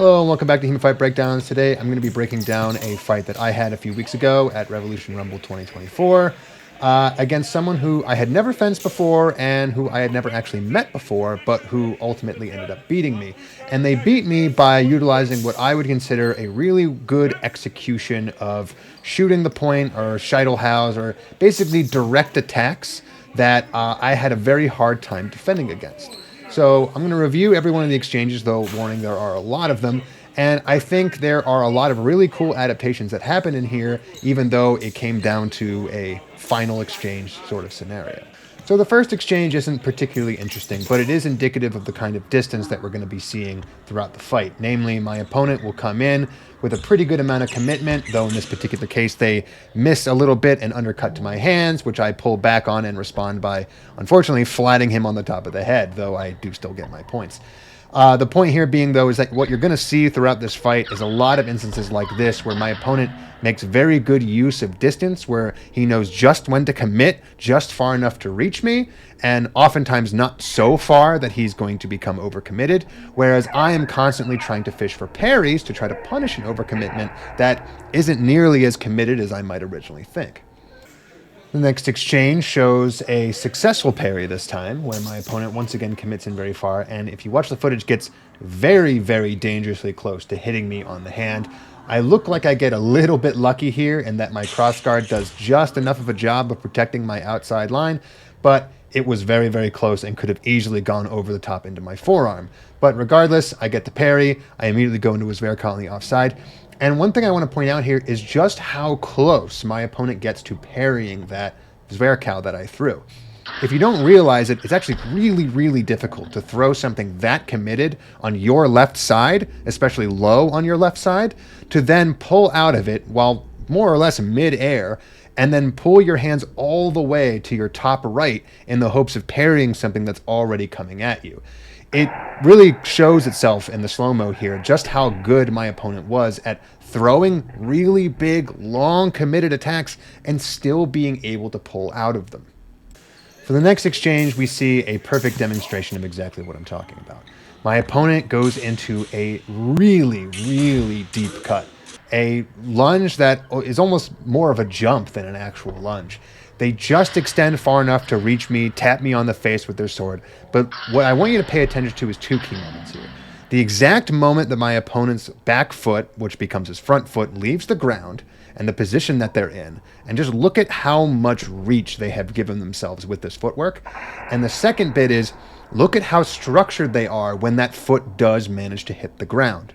Hello and welcome back to HEMA Fight Breakdowns. Today I'm going to be breaking down a fight that I had a few weeks ago at Revolution Rumble 2024 against someone who I had never fenced before and who I had never actually met before, but who ultimately ended up beating me. And they beat me by utilizing what I would consider a really good execution of shooting the point or Scheitelhaus or basically direct attacks that I had a very hard time defending against. So I'm going to review every one of the exchanges, though warning there are a lot of them. And I think there are a lot of really cool adaptations that happen in here, even though it came down to a final exchange sort of scenario. So the first exchange isn't particularly interesting, but it is indicative of the kind of distance that we're going to be seeing throughout the fight. Namely, my opponent will come in with a pretty good amount of commitment, though in this particular case they miss a little bit and undercut to my hands, which I pull back on and respond by, unfortunately, flatting him on the top of the head, though I do still get my points. The point here being, though, is that what you're going to see throughout this fight is a lot of instances like this where my opponent makes very good use of distance, where he knows just when to commit, just far enough to reach me, and oftentimes not so far that he's going to become overcommitted, whereas I am constantly trying to fish for parries to try to punish an overcommitment that isn't nearly as committed as I might originally think. The next exchange shows a successful parry this time, where my opponent once again commits in very far, and if you watch the footage, gets very, very dangerously close to hitting me on the hand. I look like I get a little bit lucky here in that my crossguard does just enough of a job of protecting my outside line, but it was very, very close and could have easily gone over the top into my forearm. But regardless, I get the parry, I immediately go into his Zverka on the offside. And one thing I want to point out here is just how close my opponent gets to parrying that Zverka that I threw. If you don't realize it, it's actually really, really difficult to throw something that committed on your left side, especially low on your left side, to then pull out of it while more or less mid-air, and then pull your hands all the way to your top right in the hopes of parrying something that's already coming at you. It really shows itself in the slow-mo here just how good my opponent was at throwing really big, long committed attacks and still being able to pull out of them. For the next exchange, we see a perfect demonstration of exactly what I'm talking about. My opponent goes into a really, really deep cut, a lunge that is almost more of a jump than an actual lunge. They just extend far enough to reach me, tap me on the face with their sword. But what I want you to pay attention to is two key moments here. The exact moment that my opponent's back foot, which becomes his front foot, leaves the ground, and the position that they're in. And just look at how much reach they have given themselves with this footwork. And the second bit is, look at how structured they are when that foot does manage to hit the ground.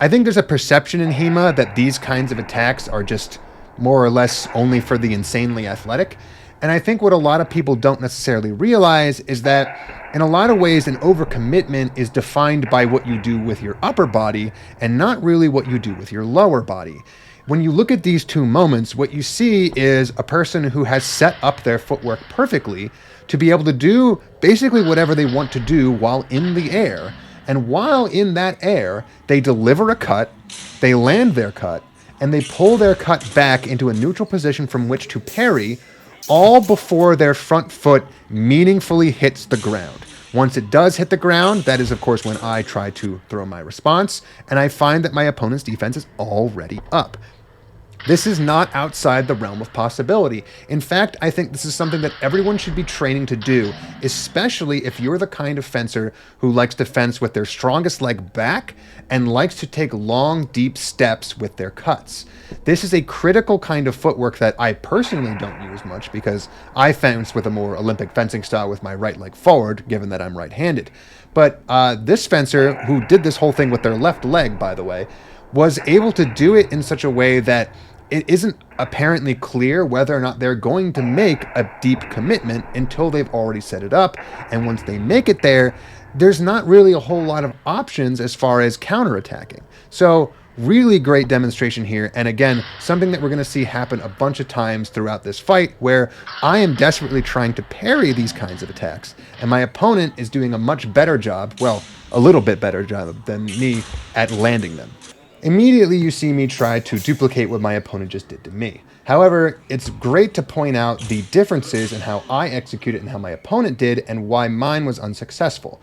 I think there's a perception in HEMA that these kinds of attacks are just more or less only for the insanely athletic. And I think what a lot of people don't necessarily realize is that in a lot of ways, an overcommitment is defined by what you do with your upper body and not really what you do with your lower body. When you look at these two moments, what you see is a person who has set up their footwork perfectly to be able to do basically whatever they want to do while in the air. And while in that air, they deliver a cut, they land their cut, and they pull their cut back into a neutral position from which to parry, all before their front foot meaningfully hits the ground. Once it does hit the ground, that is, of course, when I try to throw my response, and I find that my opponent's defense is already up. This is not outside the realm of possibility. In fact, I think this is something that everyone should be training to do, especially if you're the kind of fencer who likes to fence with their strongest leg back and likes to take long, deep steps with their cuts. This is a critical kind of footwork that I personally don't use much because I fence with a more Olympic fencing style with my right leg forward, given that I'm right-handed. But this fencer, who did this whole thing with their left leg, by the way, was able to do it in such a way that it isn't apparently clear whether or not they're going to make a deep commitment until they've already set it up. And once they make it there, there's not really a whole lot of options as far as counterattacking. So really great demonstration here. And again, something that we're going to see happen a bunch of times throughout this fight, where I am desperately trying to parry these kinds of attacks. And my opponent is doing a much better job, well, a little bit better job than me at landing them. Immediately you see me try to duplicate what my opponent just did to me. However, it's great to point out the differences in how I executed and how my opponent did and why mine was unsuccessful.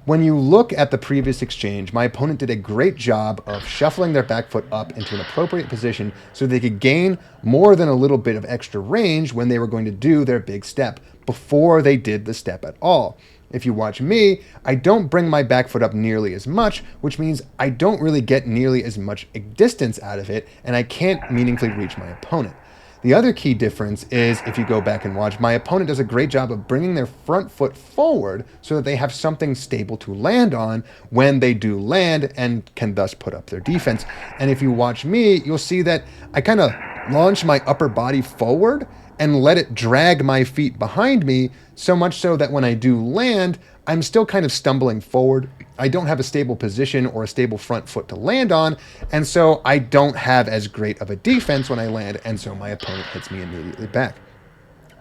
When you look at the previous exchange, my opponent did a great job of shuffling their back foot up into an appropriate position so they could gain more than a little bit of extra range when they were going to do their big step before they did the step at all. If you watch me, I don't bring my back foot up nearly as much, which means I don't really get nearly as much distance out of it, and I can't meaningfully reach my opponent. The other key difference is, if you go back and watch, my opponent does a great job of bringing their front foot forward so that they have something stable to land on when they do land and can thus put up their defense. And if you watch me, you'll see that I kind of launch my upper body forward and let it drag my feet behind me, so much so that when I do land, I'm still kind of stumbling forward. I don't have a stable position or a stable front foot to land on, and so I don't have as great of a defense when I land, and so my opponent hits me immediately back.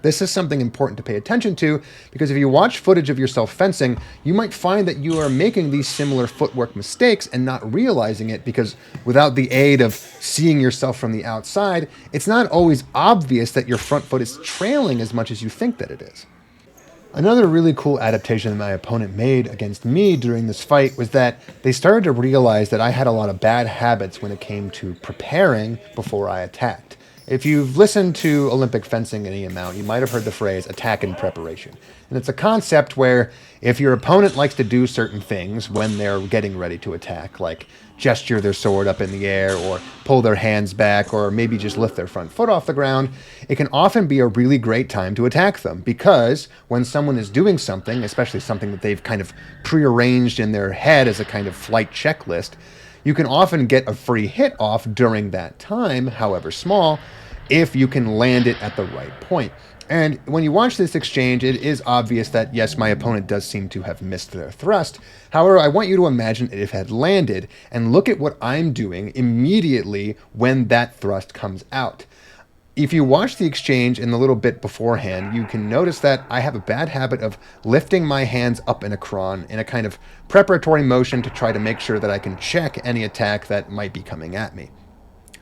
This is something important to pay attention to, because if you watch footage of yourself fencing, you might find that you are making these similar footwork mistakes and not realizing it, because without the aid of seeing yourself from the outside, it's not always obvious that your front foot is trailing as much as you think that it is. Another really cool adaptation that my opponent made against me during this fight was that they started to realize that I had a lot of bad habits when it came to preparing before I attacked. If you've listened to Olympic fencing any amount, you might have heard the phrase attack in preparation. And it's a concept where if your opponent likes to do certain things when they're getting ready to attack, like gesture their sword up in the air or pull their hands back or maybe just lift their front foot off the ground, it can often be a really great time to attack them, because when someone is doing something, especially something that they've kind of prearranged in their head as a kind of flight checklist, you can often get a free hit off during that time, however small, if you can land it at the right point. And when you watch this exchange, it is obvious that, yes, my opponent does seem to have missed their thrust. However, I want you to imagine it had landed and look at what I'm doing immediately when that thrust comes out. If you watch the exchange in the little bit beforehand, you can notice that I have a bad habit of lifting my hands up in a cron in a kind of preparatory motion to try to make sure that I can check any attack that might be coming at me.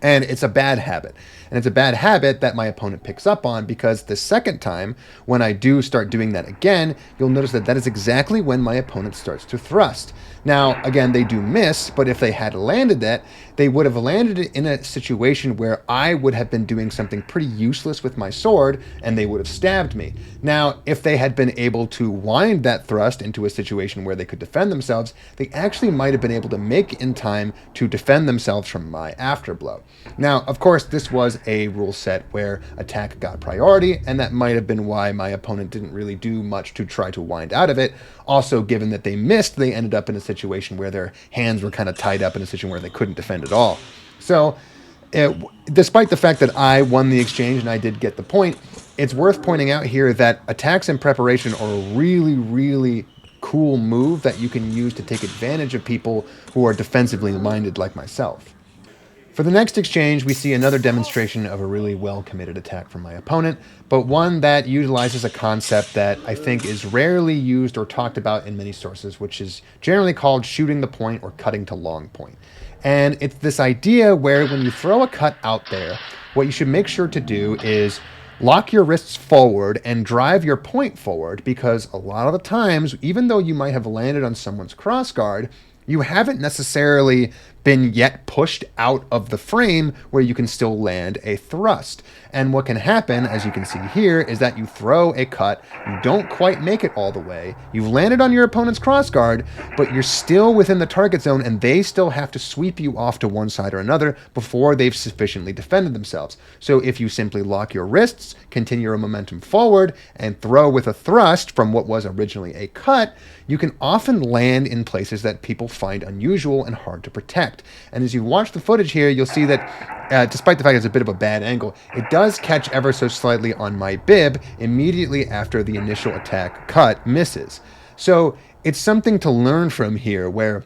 And it's a bad habit. And it's a bad habit that my opponent picks up on, because the second time, when I do start doing that again, you'll notice that that is exactly when my opponent starts to thrust. Now, again, they do miss, but if they had landed that, they would have landed it in a situation where I would have been doing something pretty useless with my sword, and they would have stabbed me. Now, if they had been able to wind that thrust into a situation where they could defend themselves, they actually might have been able to make in time to defend themselves from my afterblow. Now, of course, this was a rule set where attack got priority, and that might have been why my opponent didn't really do much to try to wind out of it. Also, given that they missed, they ended up in a situation where their hands were kind of tied up in a situation where they couldn't defend at all. So, despite the fact that I won the exchange and I did get the point, it's worth pointing out here that attacks in preparation are a really, really cool move that you can use to take advantage of people who are defensively minded like myself. For the next exchange, we see another demonstration of a really well-committed attack from my opponent, but one that utilizes a concept that I think is rarely used or talked about in many sources, which is generally called shooting the point or cutting to long point. And it's this idea where when you throw a cut out there, what you should make sure to do is lock your wrists forward and drive your point forward, because a lot of the times, even though you might have landed on someone's crossguard, you haven't necessarily been yet pushed out of the frame where you can still land a thrust. And what can happen, as you can see here, is that you throw a cut, you don't quite make it all the way, you've landed on your opponent's crossguard, but you're still within the target zone and they still have to sweep you off to one side or another before they've sufficiently defended themselves. So if you simply lock your wrists, continue your momentum forward, and throw with a thrust from what was originally a cut, you can often land in places that people find unusual and hard to protect. And as you watch the footage here, you'll see that despite the fact it's a bit of a bad angle, it does catch ever so slightly on my bib immediately after the initial attack cut misses. So it's something to learn from here, where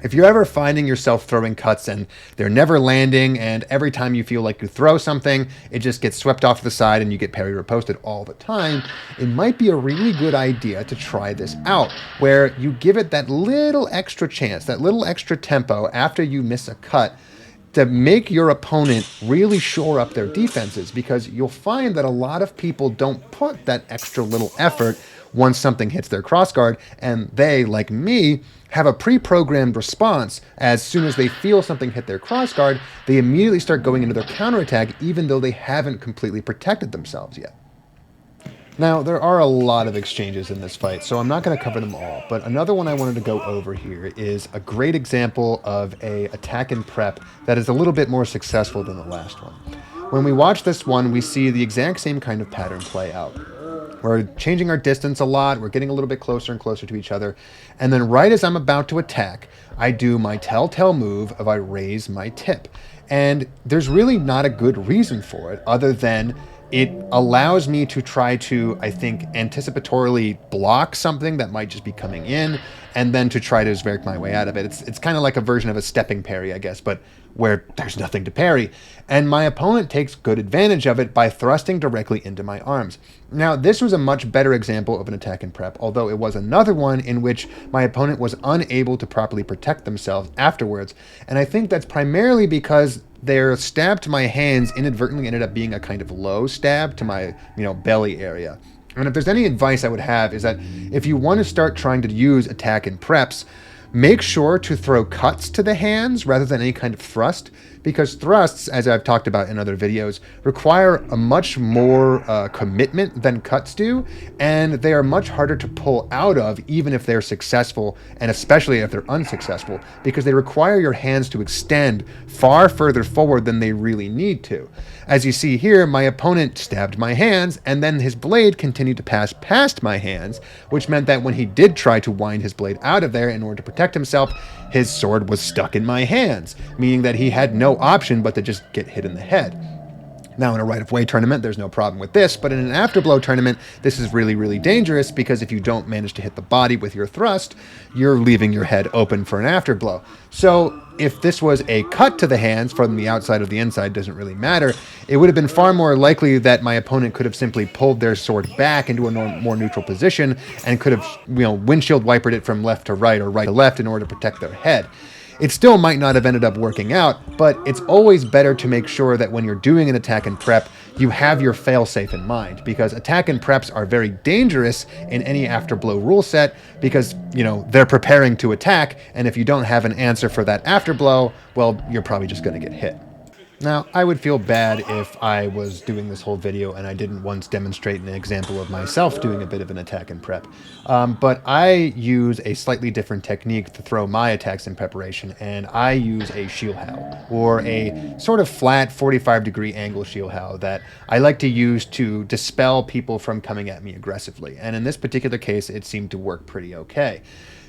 if you're ever finding yourself throwing cuts and they're never landing, and every time you feel like you throw something, it just gets swept off to the side and you get parry riposted all the time, it might be a really good idea to try this out, where you give it that little extra chance, that little extra tempo after you miss a cut, to make your opponent really shore up their defenses, because you'll find that a lot of people don't put that extra little effort once something hits their crossguard, and they, like me, have a pre-programmed response. As soon as they feel something hit their crossguard, they immediately start going into their counterattack, even though they haven't completely protected themselves yet. Now, there are a lot of exchanges in this fight, so I'm not going to cover them all, but another one I wanted to go over here is a great example of a attack and prep that is a little bit more successful than the last one. When we watch this one, we see the exact same kind of pattern play out. We're changing our distance a lot, we're getting a little bit closer and closer to each other, and then right as I'm about to attack, I do my telltale move of I raise my tip. And there's really not a good reason for it other than it allows me to try to, I think, anticipatorily block something that might just be coming in, and then to try to just work my way out of it. It's kind of like a version of a stepping parry, I guess, but where there's nothing to parry. And my opponent takes good advantage of it by thrusting directly into my arms. Now, this was a much better example of an attack and prep, although it was another one in which my opponent was unable to properly protect themselves afterwards. And I think that's primarily because their stab to my hands inadvertently ended up being a kind of low stab to my, belly area. And if there's any advice I would have is that if you want to start trying to use attack and preps, make sure to throw cuts to the hands rather than any kind of thrust, because thrusts, as I've talked about in other videos, require a much more commitment than cuts do, and they are much harder to pull out of even if they're successful, and especially if they're unsuccessful, because they require your hands to extend far further forward than they really need to. As you see here, my opponent stabbed my hands, and then his blade continued to pass past my hands, which meant that when he did try to wind his blade out of there in order to protect himself, his sword was stuck in my hands, meaning that he had no option but to just get hit in the head. Now, in a right-of-way tournament, there's no problem with this, but in an afterblow tournament, this is really, really dangerous because if you don't manage to hit the body with your thrust, you're leaving your head open for an afterblow. So if this was a cut to the hands from the outside or the inside, doesn't really matter, it would have been far more likely that my opponent could have simply pulled their sword back into a more neutral position and could have, windshield wipered it from left to right or right to left in order to protect their head. It still might not have ended up working out, but it's always better to make sure that when you're doing an attack and prep, you have your fail-safe in mind, because attack and preps are very dangerous in any afterblow rule set because, they're preparing to attack, and if you don't have an answer for that afterblow, well, you're probably just going to get hit. Now, I would feel bad if I was doing this whole video and I didn't once demonstrate an example of myself doing a bit of an attack and prep. But I use a slightly different technique to throw my attacks in preparation, and I use a shield how, or a sort of flat 45-degree angle shield how that I like to use to dispel people from coming at me aggressively. And in this particular case, it seemed to work pretty okay.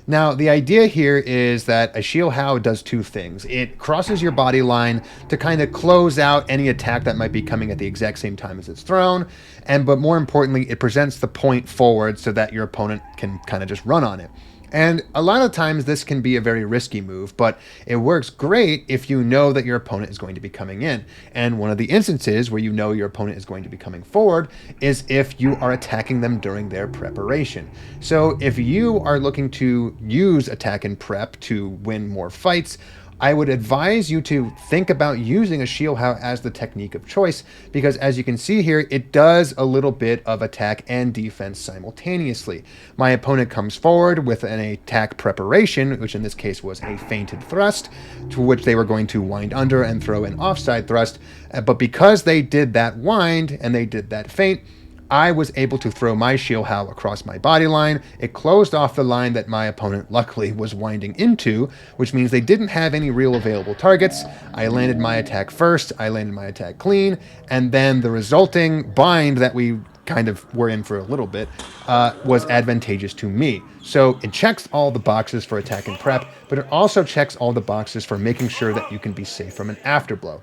Now, the idea here is that a shield how does two things. It crosses your body line to kind of close out any attack that might be coming at the exact same time as it's thrown, but more importantly, it presents the point forward so that your opponent can kind of just run on it. And a lot of times this can be a very risky move, but it works great if you know that your opponent is going to be coming in. And one of the instances where you know your opponent is going to be coming forward is if you are attacking them during their preparation. So if you are looking to use attack and prep to win more fights, I would advise you to think about using a shield how as the technique of choice, because as you can see here, it does a little bit of attack and defense simultaneously. My opponent comes forward with an attack preparation, which in this case was a feinted thrust, to which they were going to wind under and throw an offside thrust. But because they did that wind and they did that feint, I was able to throw my shield how across my body line. It closed off the line that my opponent luckily was winding into, which means they didn't have any real available targets. I landed my attack first, I landed my attack clean, and then the resulting bind that we kind of were in for a little bit was advantageous to me. So it checks all the boxes for attack and prep, but it also checks all the boxes for making sure that you can be safe from an afterblow.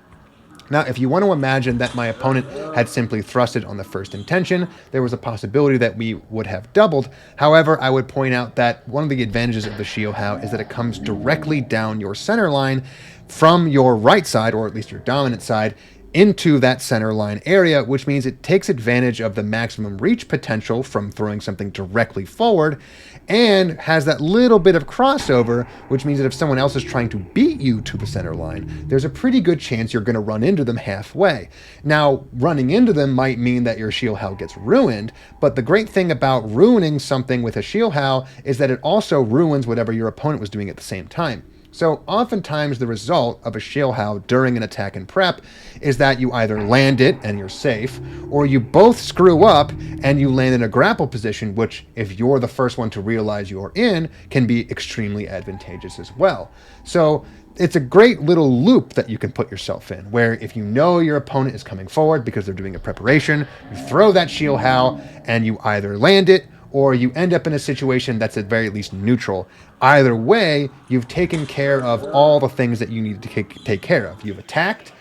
Now, if you want to imagine that my opponent had simply thrusted on the first intention, there was a possibility that we would have doubled. However, I would point out that one of the advantages of the shield how is that it comes directly down your center line from your right side, or at least your dominant side, into that center line area, which means it takes advantage of the maximum reach potential from throwing something directly forward, and has that little bit of crossover, which means that if someone else is trying to beat you to the center line, there's a pretty good chance you're going to run into them halfway. Now, running into them might mean that your shield how gets ruined, but the great thing about ruining something with a shield how is that it also ruins whatever your opponent was doing at the same time. So oftentimes the result of a shield how during an attack and prep is that you either land it and you're safe, or you both screw up and you land in a grapple position, which if you're the first one to realize you're in, can be extremely advantageous as well. So it's a great little loop that you can put yourself in, where if you know your opponent is coming forward because they're doing a preparation, you throw that shield how and you either land it or you end up in a situation that's at very least neutral. Either way, you've taken care of all the things that you need to take care of. You've attacked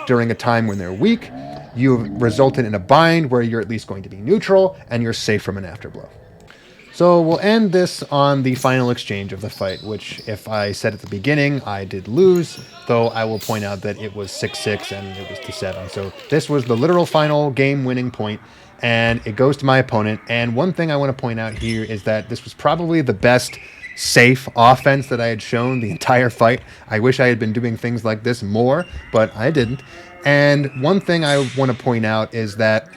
during a time when they're weak, you've resulted in a bind where you're at least going to be neutral, and you're safe from an afterblow. So we'll end this on the final exchange of the fight, which, if I said at the beginning, I did lose, though I will point out that it was 6-6 and it was to 7. So this was the literal final game-winning point, and it goes to my opponent. And one thing I want to point out here is that this was probably the best safe offense that I had shown the entire fight. I wish I had been doing things like this more, but I didn't. And one thing I want to point out is that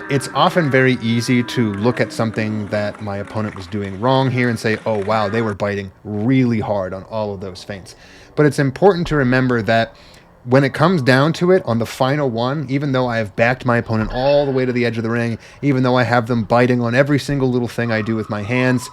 it's often very easy to look at something that my opponent was doing wrong here and say, oh, wow, they were biting really hard on all of those feints. But it's important to remember that when it comes down to it, on the final one, even though I have backed my opponent all the way to the edge of the ring, even though I have them biting on every single little thing I do with my hands,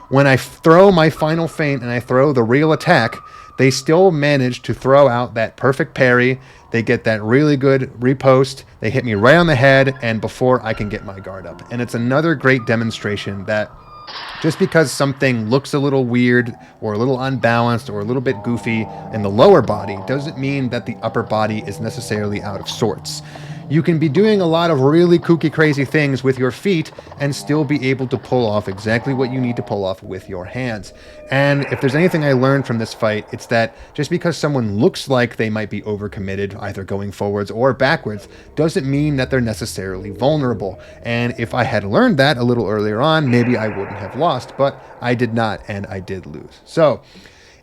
when I throw my final feint and I throw the real attack, they still manage to throw out that perfect parry. They get that really good repost. They hit me right on the head, and before I can get my guard up. And it's another great demonstration that just because something looks a little weird or a little unbalanced or a little bit goofy in the lower body doesn't mean that the upper body is necessarily out of sorts. You can be doing a lot of really kooky, crazy things with your feet and still be able to pull off exactly what you need to pull off with your hands. And if there's anything I learned from this fight, it's that just because someone looks like they might be overcommitted, either going forwards or backwards, doesn't mean that they're necessarily vulnerable. And if I had learned that a little earlier on, maybe I wouldn't have lost, but I did not, and I did lose. So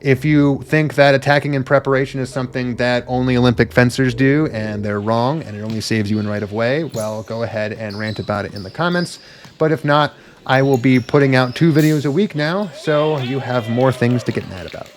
if you think that attacking in preparation is something that only Olympic fencers do and they're wrong and it only saves you in right of way, well, go ahead and rant about it in the comments. But if not, I will be putting out 2 videos a week now, so you have more things to get mad about.